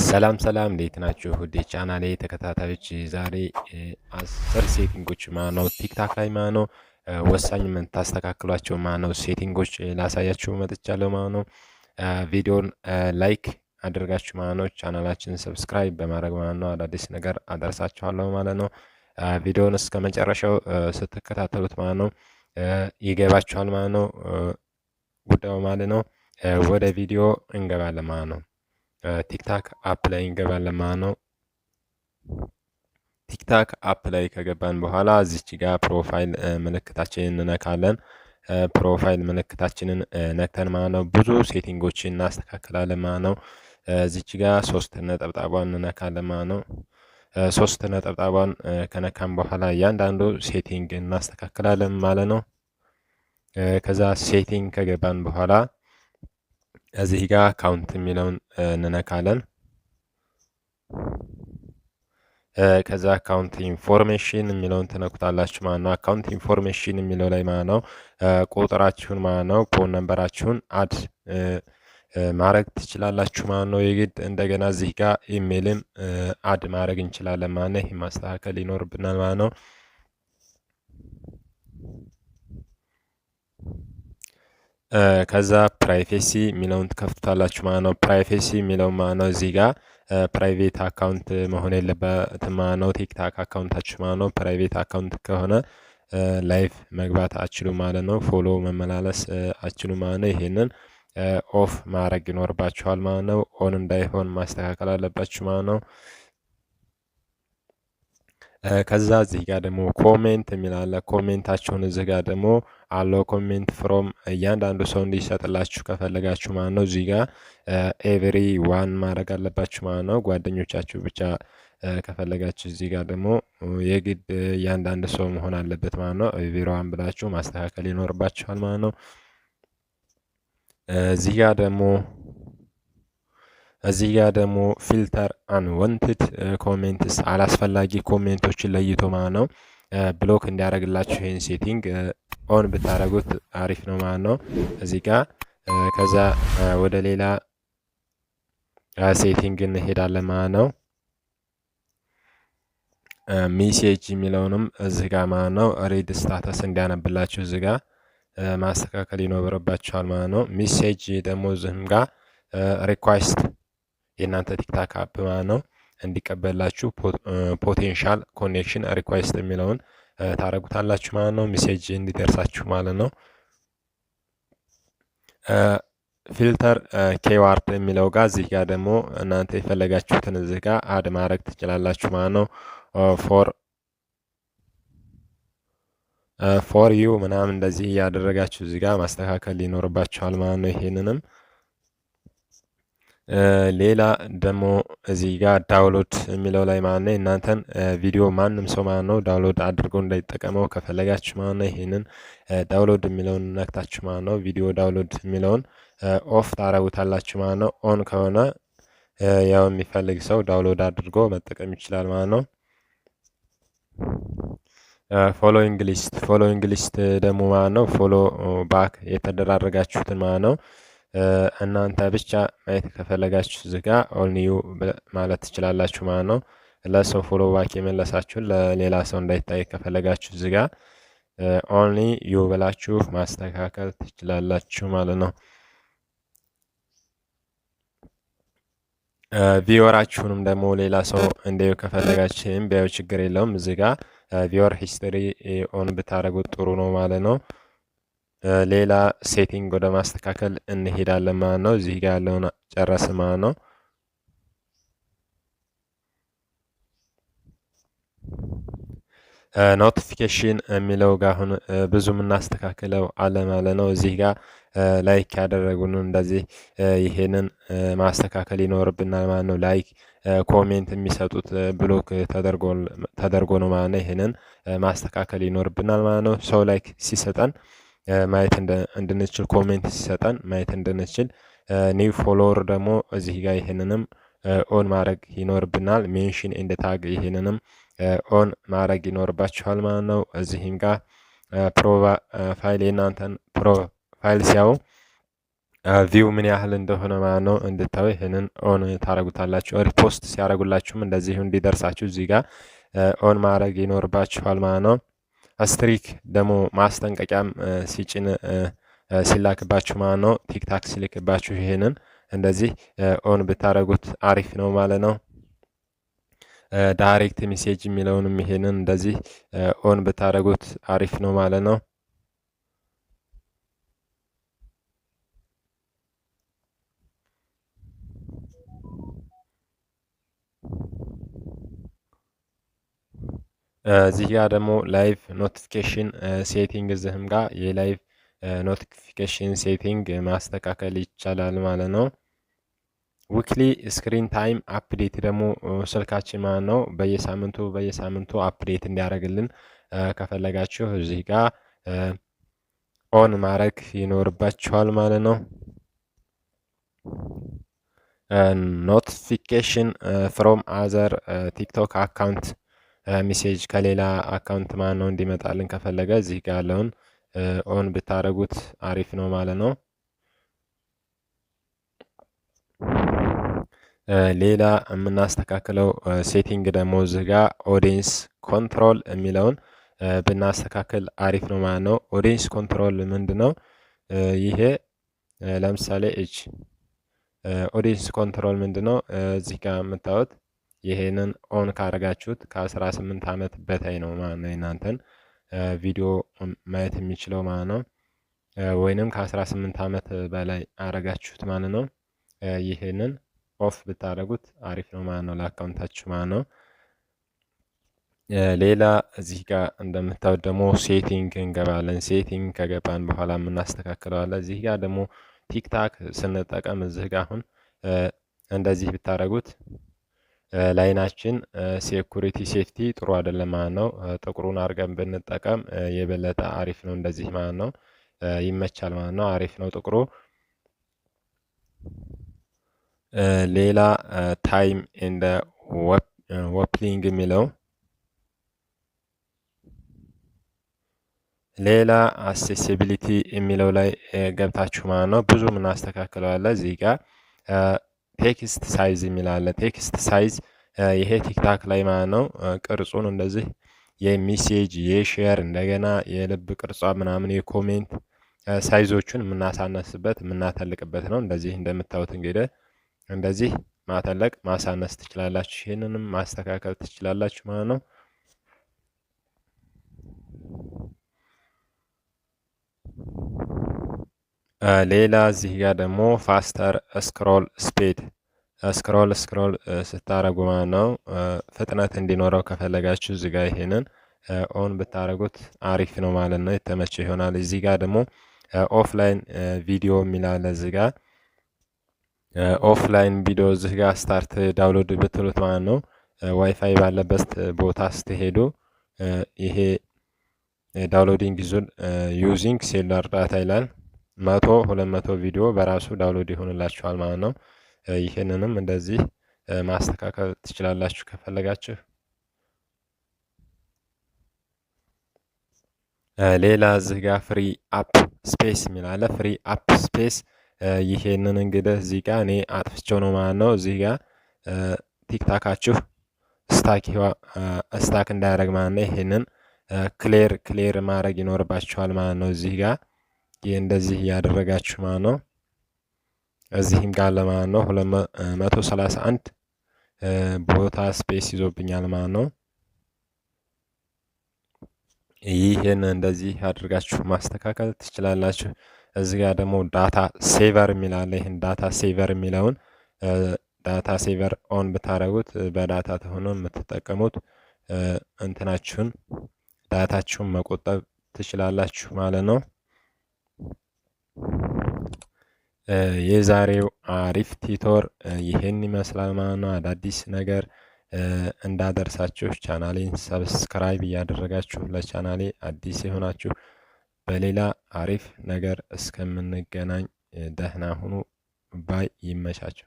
ሰላም ሰላም እንዴት ናችሁ? ውድ የቻናሌ ተከታታዮች ዛሬ 10 ሴቲንጎች ማነው ቲክታክ ላይ ማነው ወሳኝ የምታስተካክሏቸው ማነው ሴቲንጎች ላሳያችሁ መጥቻለሁ ማነው። ቪዲዮን ላይክ አድርጋችሁ ማነው ቻናላችንን ሰብስክራይብ በማድረግ ማነው አዳዲስ ነገር አደርሳችኋለሁ ማለት ነው። ቪዲዮን እስከ መጨረሻው ስትከታተሉት ማነው ይገባችኋል ማለት ነው ጉዳዩ ማለት ነው። ወደ ቪዲዮ እንገባለን ማለት ነው። ቲክታክ አፕ ላይ እንገባለን ማለት ነው። ቲክታክ አፕ ላይ ከገባን በኋላ እዚች ጋር ፕሮፋይል ምልክታችንን እንነካለን። ፕሮፋይል ምልክታችንን ነክተን ማለት ነው ብዙ ሴቲንጎችን እናስተካክላለን ማለት ነው። እዚች ጋር ሶስት ነጠብጣቧን እንነካለን ማለት ነው። ሶስት ነጠብጣቧን ከነካን በኋላ እያንዳንዱ ሴቲንግ እናስተካክላለን ማለት ነው። ከዛ ሴቲንግ ከገባን በኋላ እዚህ ጋር አካውንት የሚለውን እንነካለን። ከዛ አካውንት ኢንፎርሜሽን የሚለውን ትነኩታላችሁ ማለት ነው። አካውንት ኢንፎርሜሽን የሚለው ላይ ማለት ነው ቁጥራችሁን ማለት ነው ፎን ነምበራችሁን አድ ማድረግ ትችላላችሁ ማለት ነው። የግድ እንደገና እዚህ ጋር ኢሜይልም አድ ማድረግ እንችላለን ማለት ነው። ይህ ማስተካከል ይኖርብናል ማለት ነው። ከዛ ፕራይቬሲ የሚለውን ትከፍቱታላችሁ ማለት ነው። ፕራይቬሲ የሚለው ማለት ነው እዚህ ጋር ፕራይቬት አካውንት መሆን የለበትም ማለት ነው። ቲክታክ አካውንታችሁ ማለት ነው ፕራይቬት አካውንት ከሆነ ላይቭ መግባት አችሉ ማለት ነው። ፎሎ መመላለስ አችሉ ማለት ነው። ይሄንን ኦፍ ማድረግ ይኖርባችኋል ማለት ነው። ኦን እንዳይሆን ማስተካከል አለባችሁ ማለት ነው። ከዛ እዚህ ጋር ደግሞ ኮሜንት የሚል አለ። ኮሜንታችሁን እዚህ ጋር ደግሞ አለው ኮሜንት ፍሮም እያንዳንዱ ሰው እንዲሰጥላችሁ ከፈለጋችሁ ማለት ነው። እዚህ ጋር ኤቭሪ ዋን ማድረግ አለባችሁ ማለት ነው። ጓደኞቻችሁ ብቻ ከፈለጋችሁ እዚህ ጋር ደግሞ የግድ እያንዳንዱ ሰው መሆን አለበት ማለት ነው። ኤቭሪ ዋን ብላችሁ ማስተካከል ይኖርባችኋል ማለት ነው። እዚህ ጋር ደግሞ ፊልተር አንወንትድ ኮሜንትስ አላስፈላጊ ኮሜንቶችን ለይቶ ማለት ነው ብሎክ እንዲያደርግላችሁ ይህን ሴቲንግ ኦን ብታደርጉት አሪፍ ነው ማለት ነው። እዚህ ጋር ከዛ ወደ ሌላ ሴቲንግ እንሄዳለን ማለት ነው። ሜሴጅ የሚለውንም እዚህ ጋር ማለት ነው ሪድ ስታተስ እንዲያነብላችሁ እዚህ ጋር ማስተካከል ይኖርባችኋል ማለት ነው። ሜሴጅ ደግሞ እዚህም ጋር ሪኳስት የእናንተ ቲክታክ አፕ ማለት ነው እንዲቀበላችሁ ፖቴንሻል ኮኔክሽን ሪኳስት የሚለውን ታረጉታላችሁ ማለት ነው። ሜሴጅ እንዲደርሳችሁ ማለት ነው። ፊልተር ኬዋርድ የሚለው ጋር እዚህ ጋር ደግሞ እናንተ የፈለጋችሁትን እዚህ ጋር አድ ማድረግ ትችላላችሁ ማለት ነው። ፎር ዩ ምናምን እንደዚህ እያደረጋችሁ እዚህ ጋር ማስተካከል ይኖርባችኋል ማለት ነው። ይሄንንም ሌላ ደግሞ እዚህ ጋር ዳውንሎድ የሚለው ላይ ማለት ነው እናንተን ቪዲዮ ማንም ሰው ማለት ነው ዳውንሎድ አድርጎ እንዳይጠቀመው ከፈለጋችሁ ማለት ነው ይሄንን ዳውንሎድ የሚለውን ነክታችሁ ማለት ነው ቪዲዮ ዳውንሎድ የሚለውን ኦፍ ታረጉታላችሁ ማለት ነው። ኦን ከሆነ ያው የሚፈልግ ሰው ዳውንሎድ አድርጎ መጠቀም ይችላል ማለት ነው። ፎሎዊንግ ሊስት ደግሞ ማለት ነው ፎሎ ባክ የተደራረጋችሁትን ማለት ነው እናንተ ብቻ ማየት ከፈለጋችሁ እዚህ ጋር ኦል ኒው ማለት ትችላላችሁ ማለት ነው። ለሰው ፎሎ ባክ የመለሳችሁን ለሌላ ሰው እንዳይታይ ከፈለጋችሁ እዚህ ጋር ኦንሊ ዩ ብላችሁ ማስተካከል ትችላላችሁ ማለት ነው። ቪወራችሁንም ደግሞ ሌላ ሰው እንዲያዩ ከፈለጋችሁ ቢያዩ ችግር የለውም። እዚህ ጋር ቪወር ሂስትሪ ኦን ብታደርጉት ጥሩ ነው ማለት ነው። ሌላ ሴቲንግ ወደ ማስተካከል እንሄዳለን ማለት ነው። እዚህ ጋር ያለውን ጨረስ ማለት ነው። ኖቲፊኬሽን የሚለው ጋር አሁን ብዙ የምናስተካክለው አለ ማለት ነው። እዚህ ጋር ላይክ ያደረጉን እንደዚህ ይሄንን ማስተካከል ይኖርብናል ማለት ነው። ላይክ ኮሜንት የሚሰጡት ብሎክ ተደርጎ ነው ማለት ነው። ይሄንን ማስተካከል ይኖርብናል ማለት ነው። ሰው ላይክ ሲሰጠን ማየት እንድንችል ኮሜንት ሲሰጠን ማየት እንድንችል ኒው ፎሎወር ደግሞ እዚህ ጋር ይሄንንም ኦን ማድረግ ይኖርብናል። ሜንሽን ኤንድ ታግ ይሄንንም ኦን ማድረግ ይኖርባችኋል ማለት ነው። እዚህም ጋር ፕሮፋይል የእናንተን ፕሮፋይል ሲያዩ ቪው ምን ያህል እንደሆነ ማለት ነው እንድታዩ ይህንን ኦን ታረጉታላችሁ። ሪፖስት ሲያደርጉላችሁም እንደዚሁ እንዲደርሳችሁ እዚህ ጋር ኦን ማድረግ ይኖርባችኋል ማለት ነው። ስትሪክ ደግሞ ማስጠንቀቂያም ሲጭን ሲላክባችሁ ማለት ነው ቲክታክ ሲልክባችሁ ይሄንን እንደዚህ ኦን ብታደረጉት አሪፍ ነው ማለት ነው። ዳይሬክት ሜሴጅ የሚለውንም ይሄንን እንደዚህ ኦን ብታደረጉት አሪፍ ነው ማለት ነው። እዚህ ጋር ደግሞ ላይቭ ኖቲፊኬሽን ሴቲንግ እዚህም ጋር የላይቭ ኖቲፊኬሽን ሴቲንግ ማስተካከል ይቻላል ማለት ነው። ዊክሊ ስክሪን ታይም አፕዴት ደግሞ ስልካችን ማለት ነው በየሳምንቱ አፕዴት እንዲያደርግልን ከፈለጋችሁ እዚህ ጋር ኦን ማድረግ ይኖርባችኋል ማለት ነው። ኖቲፊኬሽን ፍሮም አዘር ቲክቶክ አካውንት ሜሴጅ ከሌላ አካውንት ማን ነው እንዲመጣልን ከፈለገ እዚህ ጋር ያለውን ኦን ብታደረጉት አሪፍ ነው ማለት ነው። ሌላ የምናስተካክለው ሴቲንግ ደግሞ እዚህ ጋር ኦዲየንስ ኮንትሮል የሚለውን ብናስተካክል አሪፍ ነው ማለት ነው። ኦዲየንስ ኮንትሮል ምንድን ነው? ይሄ ለምሳሌ ኦዲየንስ ኮንትሮል ምንድን ነው? እዚህ ጋር የምታዩት ይሄንን ኦን ካረጋችሁት ከ18 ዓመት በታይ ነው ማለት ነው እናንተን ቪዲዮ ማየት የሚችለው ማለት ነው። ወይንም ከ18 ዓመት በላይ አረጋችሁት ማለት ነው። ይሄንን ኦፍ ብታደረጉት አሪፍ ነው ማለት ነው ለአካውንታችሁ ማለት ነው። ሌላ እዚህ ጋር እንደምታዩት ደግሞ ሴቲንግ እንገባለን። ሴቲንግ ከገባን በኋላ የምናስተካክለዋለን። እዚህ ጋር ደግሞ ቲክታክ ስንጠቀም እዚህ ጋር አሁን እንደዚህ ብታደረጉት ላይናችን ሴኩሪቲ ሴፍቲ ጥሩ አይደለም ማለት ነው። ጥቁሩን አድርገን ብንጠቀም የበለጠ አሪፍ ነው እንደዚህ ማለት ነው። ይመቻል ማለት ነው። አሪፍ ነው ጥቁሩ። ሌላ ታይም ኤንድ ወፕሊንግ የሚለው ሌላ አሴሲቢሊቲ የሚለው ላይ ገብታችሁ ማለት ነው ብዙ ምናስተካክለዋለን። እዚህ ጋር ቴክስት ሳይዝ የሚላለ ቴክስት ሳይዝ ይሄ ቲክታክ ላይ ማለት ነው ቅርጹን እንደዚህ የሚሴጅ የሼር እንደገና የልብ ቅርጿ ምናምን የኮሜንት ሳይዞቹን የምናሳነስበት የምናተልቅበት ነው። እንደዚህ እንደምታዩት እንግዲህ እንደዚህ ማተለቅ ማሳነስ ትችላላችሁ። ይህንንም ማስተካከል ትችላላችሁ ማለት ነው። ሌላ እዚህ ጋር ደግሞ ፋስተር ስክሮል ስፒድ ስክሮል ስታረጉ ማለት ነው ፍጥነት እንዲኖረው ከፈለጋችሁ እዚህ ጋር ይሄንን ኦን ብታረጉት አሪፍ ነው ማለት ነው። የተመቸ ይሆናል። እዚህ ጋር ደግሞ ኦፍላይን ቪዲዮ የሚላለ እዚህ ጋር ኦፍላይን ቪዲዮ እዚህ ጋር ስታርት ዳውንሎድ ብትሉት ማለት ነው ዋይፋይ ባለበት ቦታ ስትሄዱ ይሄ ዳውንሎዲንግ ዙን ዩዚንግ ሴሉላር ዳታ ይላል 200 ቪዲዮ በራሱ ዳውንሎድ ይሆንላችኋል ማለት ነው። ይህንንም እንደዚህ ማስተካከል ትችላላችሁ ከፈለጋችሁ። ሌላ እዚህ ጋር ፍሪ አፕ ስፔስ የሚላለ ፍሪ አፕ ስፔስ ይሄንን እንግዲህ እዚህ ጋር እኔ አጥፍቼው ነው ማለት ነው። እዚህ ጋር ቲክታካችሁ ስታክ እንዳያደርግ ማለት ነው። ይሄንን ክሌር ማድረግ ይኖርባችኋል ማለት ነው። እዚህ ጋር ይህ እንደዚህ እያደረጋችሁ ማለት ነው። እዚህም ጋር ለማለት ነው 231 ቦታ ስፔስ ይዞብኛል ማለት ነው። ይህን እንደዚህ አድርጋችሁ ማስተካከል ትችላላችሁ። እዚህ ጋር ደግሞ ዳታ ሴቨር የሚላለ ይህን ዳታ ሴቨር የሚለውን ዳታ ሴቨር ኦን ብታደረጉት በዳታ ተሆኖ የምትጠቀሙት እንትናችሁን ዳታችሁን መቆጠብ ትችላላችሁ ማለት ነው። የዛሬው አሪፍ ቲቶር ይህን ይመስላል ማለት ነው። አዳዲስ ነገር እንዳደርሳችሁ ቻናሌን ሰብስክራይብ እያደረጋችሁ ለቻናሌ አዲስ የሆናችሁ በሌላ አሪፍ ነገር እስከምንገናኝ ደህና ሁኑ ባይ። ይመቻችሁ።